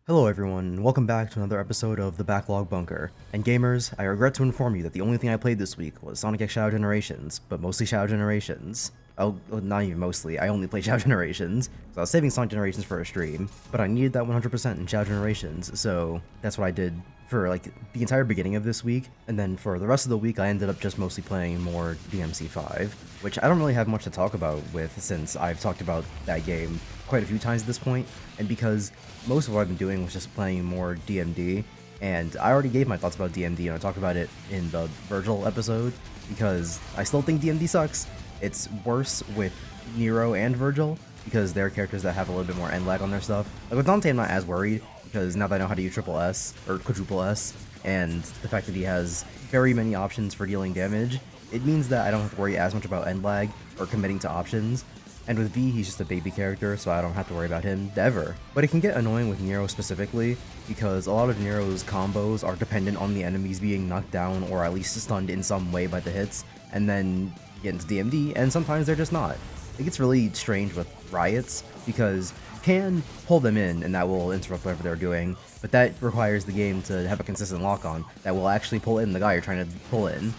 Hello everyone, and welcome back to another episode of the Backlog Bunker. And gamers, I regret to inform you that the only thing I played this week was Sonic X Shadow Generations, but mostly Shadow Generations. Oh, well, not even mostly, I only played Shadow Generations, because I was saving Sonic Generations for a stream, but I needed that 100% in Shadow Generations, so that's what I did for like the entire beginning of this week, and then for the rest of the week I ended up just mostly playing more DMC5, which I don't really have much to talk about with since I've talked about that game quite a few times at this point, and because most of what I've been doing was just playing more DMD, and I already gave my thoughts about DMD and I talked about it in the Virgil episode, because I still think DMD sucks. It's worse with Nero and Virgil, because they're characters that have a little bit more end lag on their stuff. Like with Dante I'm not as worried, because now that I know how to use triple S, or quadruple S, and the fact that he has very many options for dealing damage, it means that I don't have to worry as much about end lag or committing to options. And with V, he's just a baby character, so I don't have to worry about him ever. But it can get annoying with Nero specifically, because a lot of Nero's combos are dependent on the enemies being knocked down or at least stunned in some way by the hits, and then you get into DMD, and sometimes they're just not. It gets really strange with riots, because you can pull them in and that will interrupt whatever they're doing, but that requires the game to have a consistent lock-on that will actually pull in the guy you're trying to pull in,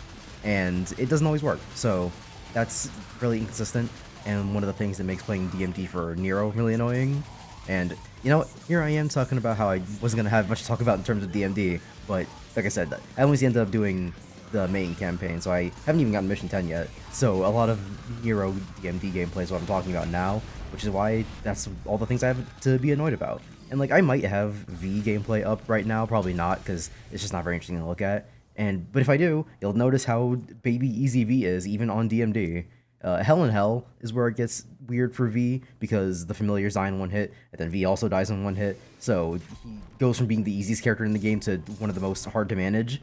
and it doesn't always work, so that's really inconsistent. And one of the things that makes playing DMD for Nero really annoying. And, you know, here I am talking about how I wasn't going to have much to talk about in terms of DMD, but like I said, I always ended up doing the main campaign, so I haven't even gotten Mission 10 yet. So a lot of Nero DMD gameplay is what I'm talking about now, which is why that's all the things I have to be annoyed about. And like, I might have V gameplay up right now, probably not, because it's just not very interesting to look at. But if I do, you'll notice how baby easy V is, even on DMD. Hell in Hell is where it gets weird for V, because the familiars die in one hit, and then V also dies in one hit, so he goes from being the easiest character in the game to one of the most hard to manage,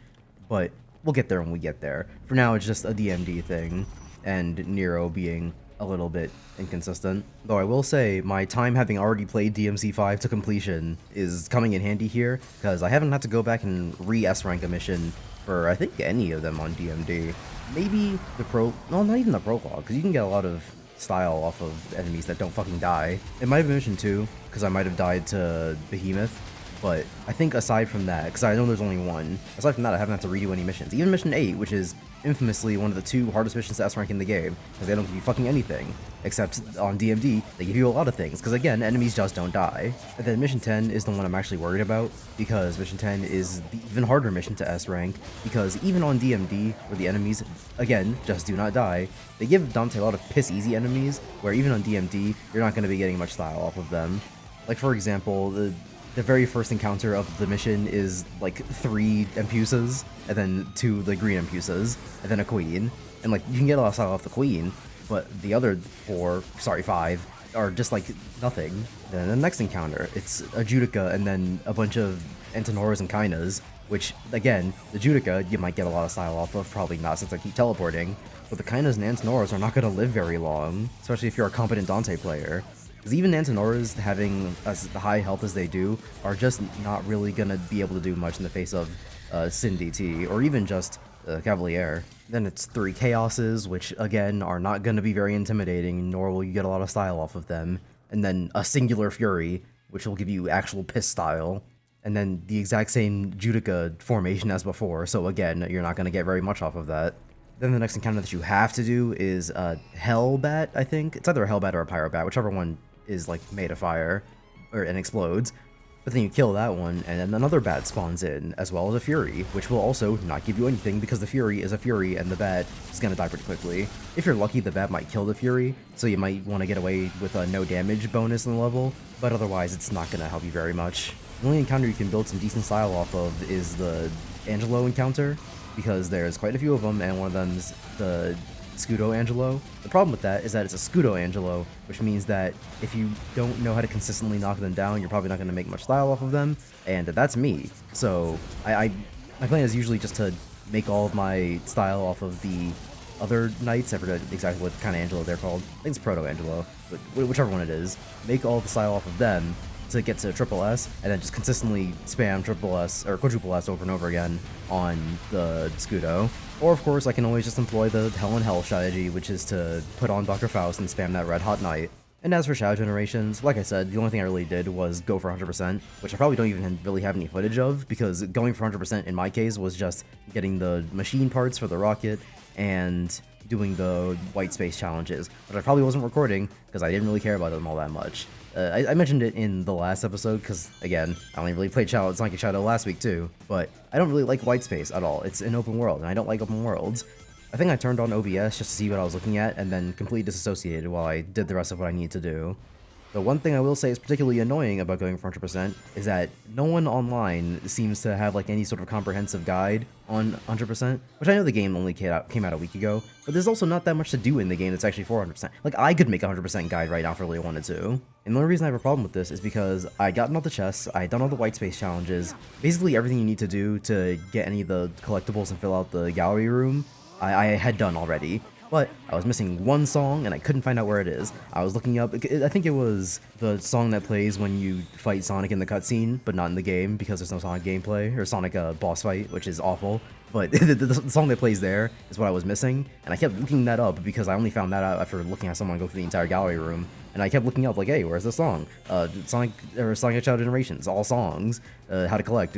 but we'll get there when we get there. For now, it's just a DMD thing, and Nero being a little bit inconsistent. Though I will say, my time having already played DMC5 to completion is coming in handy here, because I haven't had to go back and re-S rank a mission for, I think, any of them on DMD. Maybe the no, not even the prologue, because you can get a lot of style off of enemies that don't fucking die. It might have been mission 2, because I might have died to Behemoth, but I think aside from that, because I know there's only one, aside from that I haven't had to redo any missions. Even mission 8, which is infamously one of the 2 hardest missions to S-rank in the game, because they don't give you fucking anything, except on DMD, they give you a lot of things, because again, enemies just don't die. And then mission 10 is the one I'm actually worried about, because mission 10 is the even harder mission to S-rank, because even on DMD, where the enemies, again, just do not die, they give Dante a lot of piss-easy enemies, where even on DMD, you're not going to be getting much style off of them. Like, for example, the very first encounter of the mission is like 3 Empusas, and then 2 the green Empusas, and then a queen. And like, you can get a lot of style off the queen, but the other 5 are just like nothing. Then the next encounter, it's a Judica and then a bunch of Antinoras and Kainas, which again, the Judica you might get a lot of style off of, probably not since I keep teleporting, but the Kainas and Antinoras are not going to live very long, especially if you're a competent Dante player. Because even Antinoras having as high health as they do are just not really going to be able to do much in the face of Sin DT, or even just Cavalier. Then it's 3 Chaoses, which again are not going to be very intimidating, nor will you get a lot of style off of them. And then a Singular Fury, which will give you actual piss style. And then the exact same Judica formation as before, so again, you're not going to get very much off of that. Then the next encounter that you have to do is Hellbat, I think. It's either a Hellbat or a Pyrobat, whichever one is like made of fire and explodes. But then you kill that one, and then another bat spawns in, as well as a Fury, which will also not give you anything because the Fury is a Fury and the bat is gonna die pretty quickly. If you're lucky, the bat might kill the Fury, so you might want to get away with a no damage bonus in the level, but otherwise it's not gonna help you very much. The only encounter you can build some decent style off of is the Angelo encounter, because there's quite a few of them, and one of them's the Scudo Angelo. The problem with that is that it's a Scudo Angelo, which means that if you don't know how to consistently knock them down, you're probably not going to make much style off of them, and that's me. So my plan is usually just to make all of my style off of the other knights. I forget exactly what kind of Angelo they're called. I think it's Proto Angelo, but whichever one it is. Make all the style off of them to get to triple S, and then just consistently spam triple S or quadruple S over and over again on the Scudo. Or of course I can always just employ the Hell in Hell strategy, which is to put on Dr. Faust and spam that Red Hot Knight, And as for Shadow Generations, like I said, the only thing I really did was go for 100%, which I probably don't even really have any footage of, because going for 100% in my case was just getting the machine parts for the rocket and doing the white space challenges, which I probably wasn't recording because I didn't really care about them all that much. I mentioned it in the last episode because, again, I only really played Sonic Shadow last week too, but I don't really like white space at all. It's an open world, and I don't like open worlds. I think I turned on OBS just to see what I was looking at, and then completely disassociated while I did the rest of what I need to do. The one thing I will say is particularly annoying about going for 100% is that no one online seems to have like any sort of comprehensive guide on 100%, which I know the game only came out a week ago, but there's also not that much to do in the game that's actually for 100%. Like, I could make a 100% guide right now if I really wanted to. And the only reason I have a problem with this is because I gotten all the chests, I done all the white space challenges, basically everything you need to do to get any of the collectibles and fill out the gallery room, I had done already. But I was missing one song, and I couldn't find out where it is. I was looking up, I think it was the song that plays when you fight Sonic in the cutscene, but not in the game, because there's no Sonic gameplay, or Sonic boss fight, which is awful. But the song that plays there is what I was missing, and I kept looking that up, because I only found that out after looking at someone go through the entire gallery room. And I kept looking up, like, hey, where's the song? Sonic Shadow Generations, all songs, how to collect,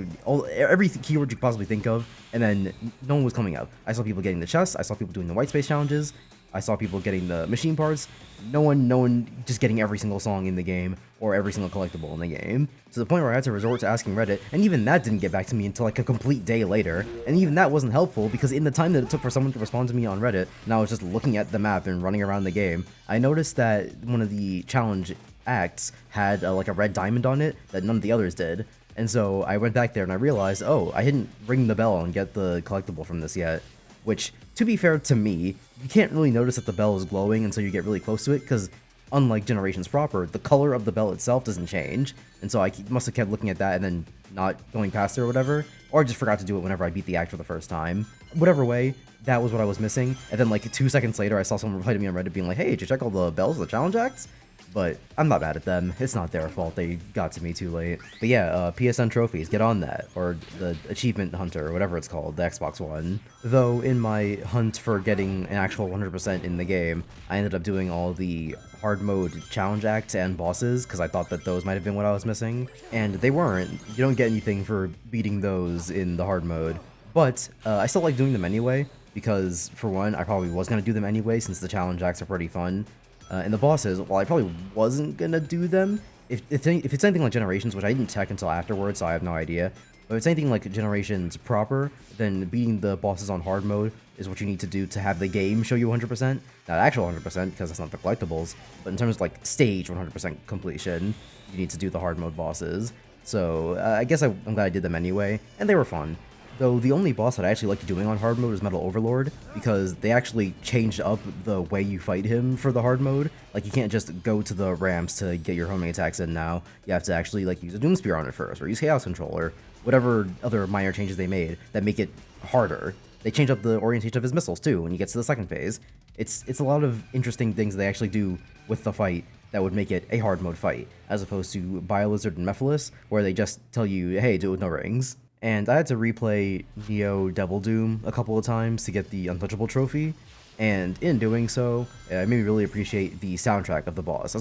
every keyword you could possibly think of, and then no one was coming up. I saw people getting the chests, I saw people doing the white space challenges, I saw people getting the machine parts, no one just getting every single song in the game, or every single collectible in the game, to the point where I had to resort to asking Reddit, and even that didn't get back to me until like a complete day later, and even that wasn't helpful, because in the time that it took for someone to respond to me on Reddit, and I was just looking at the map and running around the game, I noticed that one of the challenge acts had like a red diamond on it that none of the others did, and so I went back there and I realized, oh, I didn't ring the bell and get the collectible from this yet, which, to be fair to me, you can't really notice that the bell is glowing until you get really close to it, because unlike Generations proper, the color of the bell itself doesn't change, and so I must have kept looking at that and then not going past it or whatever, or I just forgot to do it whenever I beat the act for the first time. Whatever way, that was what I was missing, and then like 2 seconds later I saw someone reply to me on Reddit being like, hey, did you check all the bells of the challenge acts? But I'm not mad at them, it's not their fault, they got to me too late. But yeah, PSN trophies, get on that, or the Achievement Hunter, or whatever it's called, the Xbox one. Though in my hunt for getting an actual 100% in the game, I ended up doing all the hard mode challenge acts and bosses, because I thought that those might have been what I was missing, and they weren't. You don't get anything for beating those in the hard mode, but I still like doing them anyway, because for one, I probably was going to do them anyway, since the challenge acts are pretty fun. And the bosses, while I probably wasn't gonna do them, if it's anything like Generations, which I didn't check until afterwards, so I have no idea, but if it's anything like Generations proper, then beating the bosses on hard mode is what you need to do to have the game show you 100%, not actual 100%, because that's not the collectibles, but in terms of like stage 100% completion, you need to do the hard mode bosses. So I guess I'm glad I did them anyway, and they were fun. Though the only boss that I actually liked doing on hard mode is Metal Overlord, because they actually changed up the way you fight him for the hard mode. Like, you can't just go to the ramps to get your homing attacks in now. You have to actually like use a Doom Spear on it first, or use Chaos Control, or whatever other minor changes they made that make it harder. They changed up the orientation of his missiles too when you get to the second phase. It's a lot of interesting things they actually do with the fight that would make it a hard mode fight, as opposed to Biolizard and Mephiles, where they just tell you, hey, do it with no rings. And I had to replay Neo Devil Doom a couple of times to get the Untouchable trophy, and in doing so, it made me really appreciate the soundtrack of the boss. I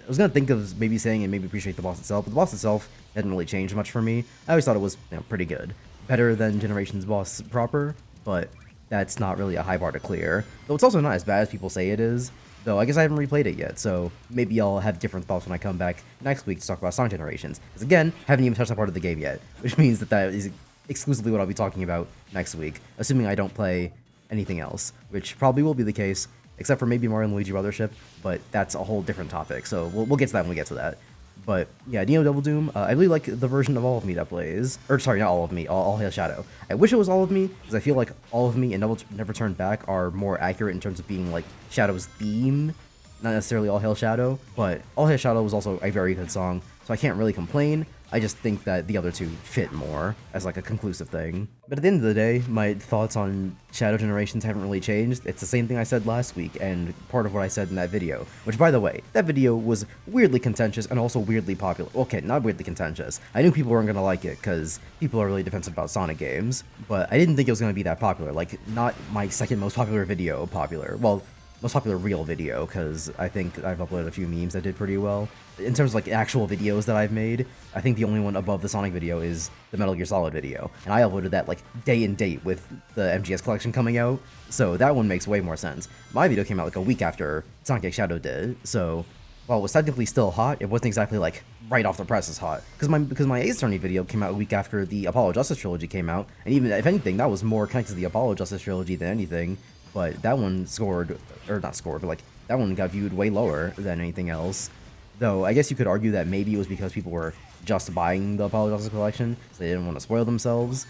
was gonna think of maybe saying and maybe appreciate the boss itself, but the boss itself didn't really change much for me. I always thought it was, pretty good, better than Generations boss proper, but that's not really a high bar to clear. Though it's also not as bad as people say it is. Though I guess I haven't replayed it yet, so maybe I'll have different thoughts when I come back next week to talk about Sonic Generations. Because again, haven't even touched that part of the game yet, which means that is exclusively what I'll be talking about next week, assuming I don't play anything else, which probably will be the case, except for maybe Mario and Luigi Brothership, but that's a whole different topic, so we'll get to that when we get to that. But yeah, Neo Devil Doom, I really like the version of All of Me that plays. Or sorry, not All of Me, All Hail Shadow. I wish it was All of Me, because I feel like All of Me and Never Turn Back are more accurate in terms of being like Shadow's theme, not necessarily All Hail Shadow, but All Hail Shadow was also a very good song, so I can't really complain. I just think that the other two fit more as like a conclusive thing. But at the end of the day, my thoughts on Shadow Generations haven't really changed. It's the same thing I said last week, and part of what I said in that video. Which, by the way, that video was weirdly contentious and also weirdly popular. Okay, not weirdly contentious. I knew people weren't gonna like it, because people are really defensive about Sonic games. But I didn't think it was gonna be that popular. Like, not my second most popular video popular. Well, most popular real video, because I think I've uploaded a few memes that did pretty well. In terms of like actual videos that I've made, I think the only one above the Sonic video is the Metal Gear Solid video, and I uploaded that like day and date with the MGS collection coming out, so that one makes way more sense. My video came out like a week after Sonic X Shadow did, so while it was technically still hot, it wasn't exactly like right off the press as hot. Because my Ace Attorney video came out a week after the Apollo Justice trilogy came out, and even if anything, that was more connected to the Apollo Justice trilogy than anything. But that one scored, or not scored, but like that one got viewed way lower than anything else. Though I guess you could argue that maybe it was because people were just buying the Apollo Justice collection, so they didn't want to spoil themselves.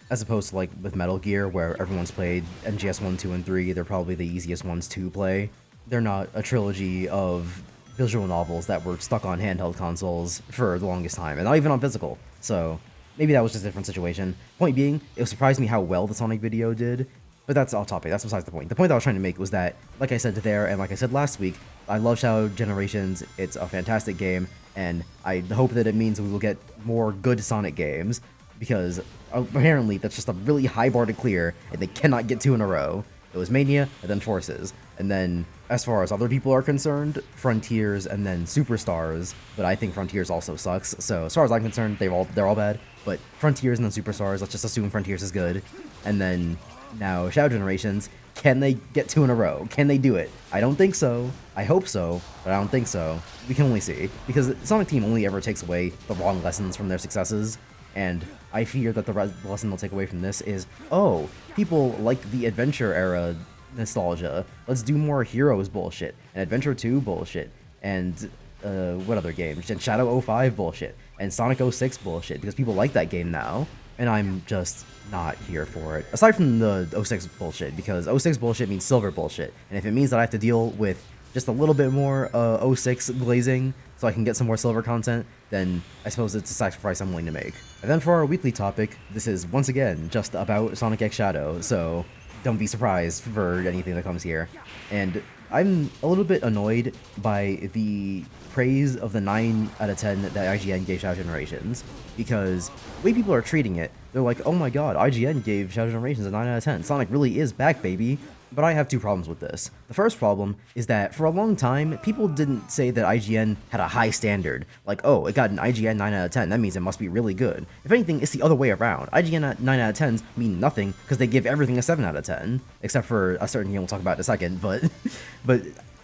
As opposed to like with Metal Gear, where everyone's played MGS 1, 2, and 3, they're probably the easiest ones to play. They're not a trilogy of visual novels that were stuck on handheld consoles for the longest time, and not even on physical. So maybe that was just a different situation. Point being, it surprised me how well the Sonic video did, but that's off topic. That's besides the point. The point that I was trying to make was that, like I said there, and like I said last week, I love Shadow Generations. It's a fantastic game, and I hope that it means we will get more good Sonic games, because apparently that's just a really high bar to clear, and they cannot get 2 in a row. It was Mania, and then Forces, and then, as far as other people are concerned, Frontiers, and then Superstars, but I think Frontiers also sucks, so as far as I'm concerned, they're all bad, but Frontiers and then Superstars, let's just assume Frontiers is good, and then now Shadow Generations, can they get 2 in a row? Can they do it? I don't think so. I hope so, but I don't think so. We can only see, because Sonic Team only ever takes away the wrong lessons from their successes, and I fear that the lesson they'll take away from this is, oh, people like the Adventure era nostalgia. Let's do more Heroes bullshit, and Adventure 2 bullshit, and what other games? And Shadow 05 bullshit, and Sonic 06 bullshit, because people like that game now, and I'm just not here for it. Aside from the 06 bullshit, because 06 bullshit means silver bullshit, and if it means that I have to deal with just a little bit more 06 glazing so I can get some more silver content, then I suppose it's a sacrifice I'm willing to make. And then for our weekly topic, this is once again just about Sonic X Shadow, so don't be surprised for anything that comes here. And I'm a little bit annoyed by the praise of the 9 out of 10 that IGN gave Shadow Generations, because the way people are treating it, they're like, oh my god, IGN gave Shadow Generations a 9 out of 10. Sonic really is back, baby. But I have 2 problems with this. The first problem is that for a long time, people didn't say that IGN had a high standard. Like, oh, it got an IGN 9 out of 10, that means it must be really good. If anything, it's the other way around. IGN 9 out of 10s mean nothing, because they give everything a 7 out of 10. Except for a certain game we'll talk about in a second, but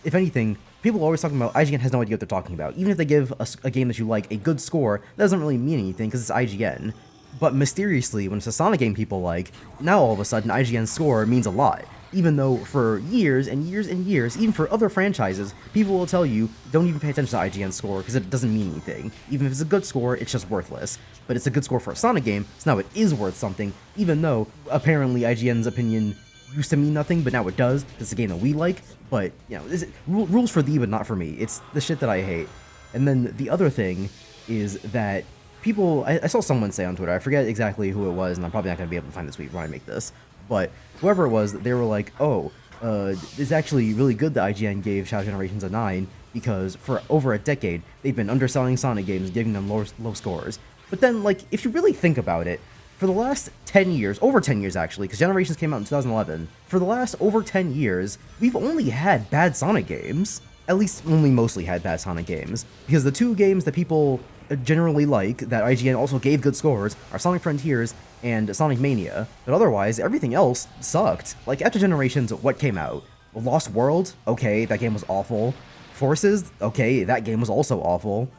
if anything, people are always talking about IGN has no idea what they're talking about. Even if they give a game that you like a good score, that doesn't really mean anything, because it's IGN. But mysteriously, when it's a Sonic game people like, now all of a sudden IGN's score means a lot. Even though for years and years and years, even for other franchises, people will tell you, don't even pay attention to IGN's score, because it doesn't mean anything. Even if it's a good score, it's just worthless. But it's a good score for a Sonic game, so now it is worth something, even though apparently IGN's opinion used to mean nothing, but now it does, because it's a game that we like. But, you know, rules for thee, but not for me. It's the shit that I hate. And then the other thing is that people, I saw someone say on Twitter, I forget exactly who it was, and I'm probably not going to be able to find this tweet when I make this, but whoever it was, they were like, oh, it's actually really good that IGN gave Shadow Generations a 9, because for over a decade, they've been underselling Sonic games, giving them low scores. But then, like, if you really think about it, for the last 10 years, over 10 years actually, because Generations came out in 2011, for the last over 10 years, we've only had bad Sonic games. At least only mostly had bad Sonic games, because the 2 games that people generally like, that IGN also gave good scores, are Sonic Frontiers and Sonic Mania, but otherwise, everything else sucked. Like, after Generations, what came out? Lost World? Okay, that game was awful. Forces? Okay, that game was also awful.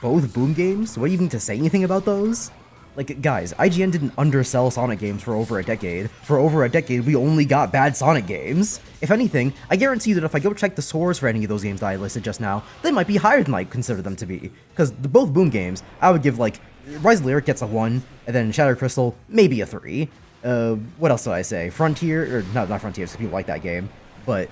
Both Boom games? What do you need to say anything about those? Like, guys, IGN didn't undersell Sonic games for over a decade. For over a decade, we only got bad Sonic games. If anything, I guarantee you that if I go check the scores for any of those games that I listed just now, they might be higher than I consider them to be. Because both Boom games, I would give, like, Rise of Lyric gets a 1, and then Shadow Crystal, maybe a 3. What else did I say? Frontier, or not Frontiers, because people like that game, but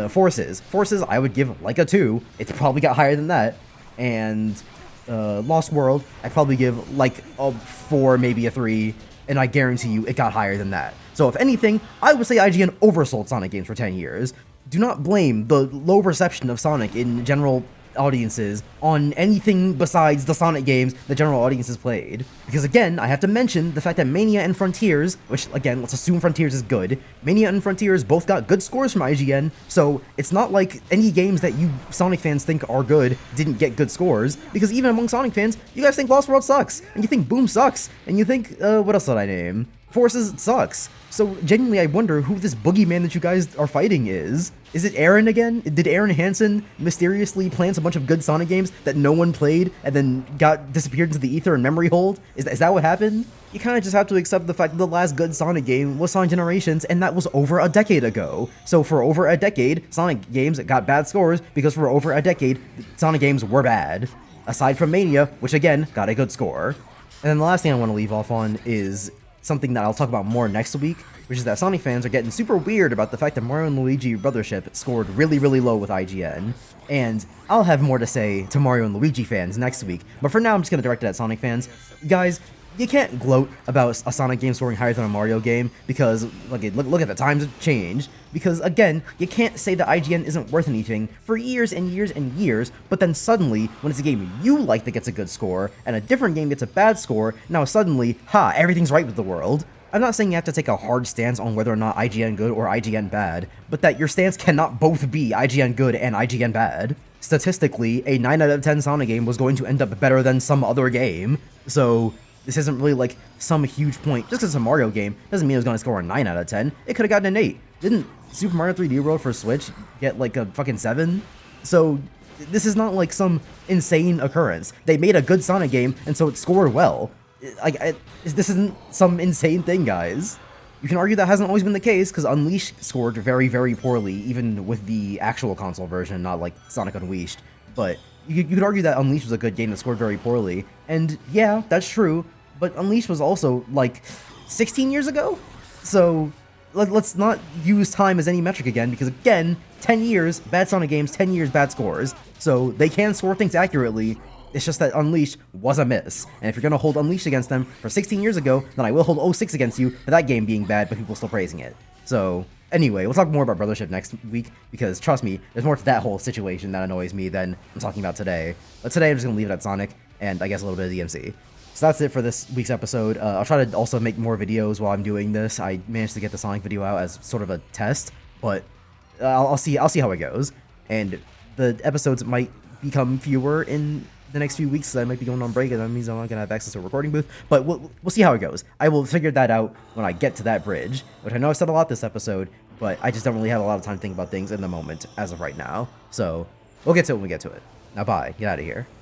Forces. Forces, I would give, like, a 2. It's probably got higher than that. And Lost World, I'd probably give like a 4, maybe a 3, and I guarantee you it got higher than that. So if anything, I would say IGN oversold Sonic games for 10 years. Do not blame the low reception of Sonic in general audiences on anything besides the Sonic games the general audience has played. Because again, I have to mention the fact that Mania and Frontiers, which again, let's assume Frontiers is good, Mania and Frontiers both got good scores from IGN, so it's not like any games that you Sonic fans think are good didn't get good scores, because even among Sonic fans, you guys think Lost World sucks, and you think Boom sucks, and you think, what else did I name? Forces sucks. So genuinely I wonder who this boogeyman that you guys are fighting is. Is it Aaron again? Did Aaron Hansen mysteriously plant a bunch of good Sonic games that no one played and then disappeared into the ether and memory hold? Is that what happened? You kind of just have to accept the fact that the last good Sonic game was Sonic Generations, and that was over a decade ago. So for over a decade, Sonic games got bad scores because for over a decade, Sonic games were bad. Aside from Mania, which again, got a good score. And then the last thing I want to leave off on is something that I'll talk about more next week, which is that Sonic fans are getting super weird about the fact that Mario and Luigi Brothership scored really, really low with IGN. And I'll have more to say to Mario and Luigi fans next week, but for now I'm just going to direct it at Sonic fans. Guys, you can't gloat about a Sonic game scoring higher than a Mario game because, look at the times have changed. Because again, you can't say that IGN isn't worth anything for years and years and years, but then suddenly, when it's a game you like that gets a good score, and a different game gets a bad score, now suddenly, everything's right with the world. I'm not saying you have to take a hard stance on whether or not IGN good or IGN bad, but that your stance cannot both be IGN good and IGN bad. Statistically, a 9 out of 10 Sonic game was going to end up better than some other game, so this isn't really like some huge point. Just because it's a Mario game doesn't mean it was going to score a 9 out of 10. It could have gotten an 8. Didn't Super Mario 3D World for Switch get like a fucking 7? So this is not like some insane occurrence. They made a good Sonic game, and so it scored well. This isn't some insane thing, guys. You can argue that hasn't always been the case, because Unleashed scored very, very poorly, even with the actual console version, not like Sonic Unleashed. But you could argue that Unleashed was a good game that scored very poorly. And yeah, that's true, but Unleashed was also like 16 years ago? So let's not use time as any metric again, because again, 10 years, bad Sonic games, 10 years, bad scores. So they can score things accurately. It's just that Unleashed was a miss. And if you're going to hold Unleashed against them for 16 years ago, then I will hold 06 against you for that game being bad, but people still praising it. So anyway, we'll talk more about Brothership next week, because trust me, there's more to that whole situation that annoys me than I'm talking about today. But today I'm just going to leave it at Sonic, and I guess a little bit of DMC. So that's it for this week's episode. I'll try to also make more videos while I'm doing this. I managed to get the Sonic video out as sort of a test, but I'll see how it goes. And the episodes might become fewer in the next few weeks, so I might be going on break, and that means I'm not going to have access to a recording booth, but we'll see how it goes. I will figure that out when I get to that bridge, which I know I've said a lot this episode, but I just don't really have a lot of time to think about things in the moment as of right now. So we'll get to it when we get to it. Now bye, get out of here.